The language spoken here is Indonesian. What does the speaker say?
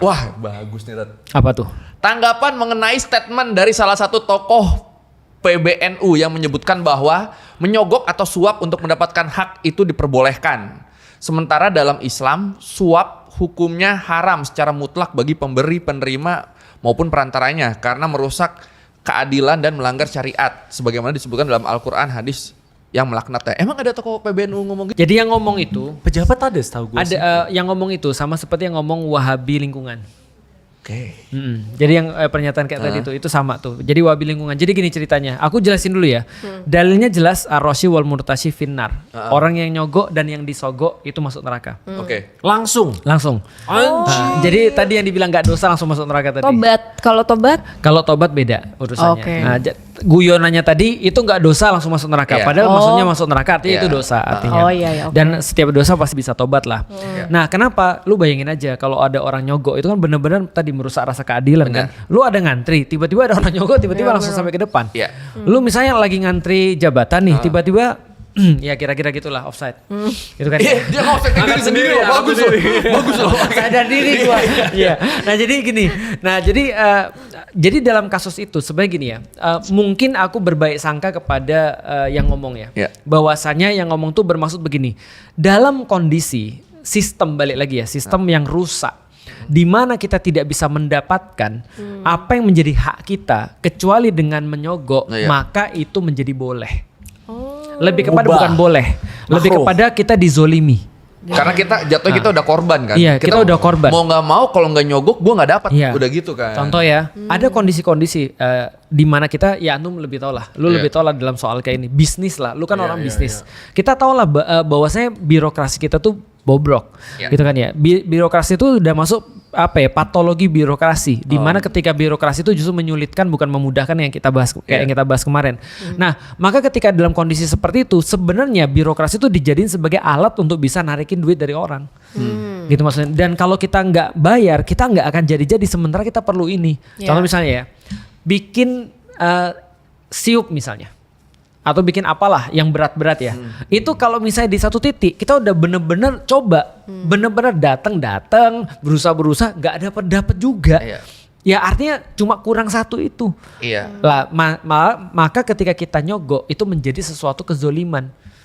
Wah, bagus nih, Red. Apa tuh? Tanggapan mengenai statement dari salah satu tokoh PBNU yang menyebutkan bahwa menyogok atau suap untuk mendapatkan hak itu diperbolehkan. Sementara dalam Islam, suap hukumnya haram secara mutlak bagi pemberi, penerima maupun perantaranya karena merusak keadilan dan melanggar syariat sebagaimana disebutkan dalam Al-Qur'an, hadis yang melaknatnya. Emang ada tokoh PBNU ngomong gitu? Jadi yang ngomong itu Pejabat ada setahu gue. ada yang ngomong itu sama seperti yang ngomong Wahabi lingkungan. Oke. Jadi yang pernyataan kayak tadi itu sama tuh. Jadi Wahabi lingkungan. Jadi gini ceritanya. Aku jelasin dulu ya. Dalilnya jelas ar-rashi wal murtashi finnar. Orang yang nyogok dan yang disogok itu masuk neraka. Oke. Langsung. Langsung. Jadi tadi yang dibilang nggak dosa langsung masuk neraka tadi. Tobat. Kalau tobat? Kalau tobat beda urusannya. Oke. Nah, guyonannya tadi itu nggak dosa langsung masuk neraka. Iya. Padahal maksudnya masuk neraka artinya Iya. itu dosa artinya. Oh, iya, oke. Dan setiap dosa pasti bisa tobat lah. Nah, kenapa? Lu bayangin aja kalau ada orang nyogok itu kan bener-bener tadi merusak rasa keadilan kan. Lu ada ngantri, tiba-tiba ada orang nyogok, tiba-tiba langsung sampai ke depan. Iya. Lu misalnya lagi ngantri jabatan nih, tiba-tiba ya kira-kira gitulah offside. Gitu kan. Iya, dia ngosek diri sendiri loh. Bagus loh. Bagus loh. Sadar diri gua. Iya. Nah, jadi gini. Nah, jadi dalam kasus itu sebenarnya gini ya. Mungkin aku berbaik sangka kepada yang ngomong ya. Iya. Bahwasanya yang ngomong tuh bermaksud begini. Dalam kondisi sistem balik lagi ya, sistem yang rusak di mana kita tidak bisa mendapatkan apa yang menjadi hak kita kecuali dengan menyogok, Iya. maka itu menjadi boleh. Lebih kepada Mubah. bukan boleh, lebih Makruh. kepada kita dizolimi. Karena jatuhnya kita udah korban kan. Iya, kita udah korban. Mau nggak mau kalau nggak nyogok gue nggak dapat. Iya. Udah gitu kan. Contoh ya, ada kondisi-kondisi di mana kita, ya antum lebih tau lah, lu Iya. lebih tau lah dalam soal kayak ini, bisnis lah, lu kan Iya, orang iya, bisnis. Kita tahu lah bahwasanya birokrasi kita tuh bobrok, Iya. gitu kan ya. Birokrasi itu udah masuk apa ya, patologi birokrasi, di mana ketika birokrasi itu justru menyulitkan bukan memudahkan yang kita bahas kayak yang kita bahas kemarin. Nah, maka ketika dalam kondisi seperti itu sebenarnya birokrasi itu dijadiin sebagai alat untuk bisa narikin duit dari orang. Gitu maksudnya. Dan kalau kita nggak bayar, kita nggak akan jadi-jadi sementara kita perlu ini. Iya. Contoh misalnya ya, bikin siup misalnya. Atau bikin apalah yang berat-berat ya. Itu kalau misalnya di satu titik kita udah bener-bener coba, bener-bener datang, berusaha nggak dapet juga. Iya. Ya artinya cuma kurang satu itu. Iya. Lah maka ketika kita nyogok itu menjadi sesuatu kezoliman.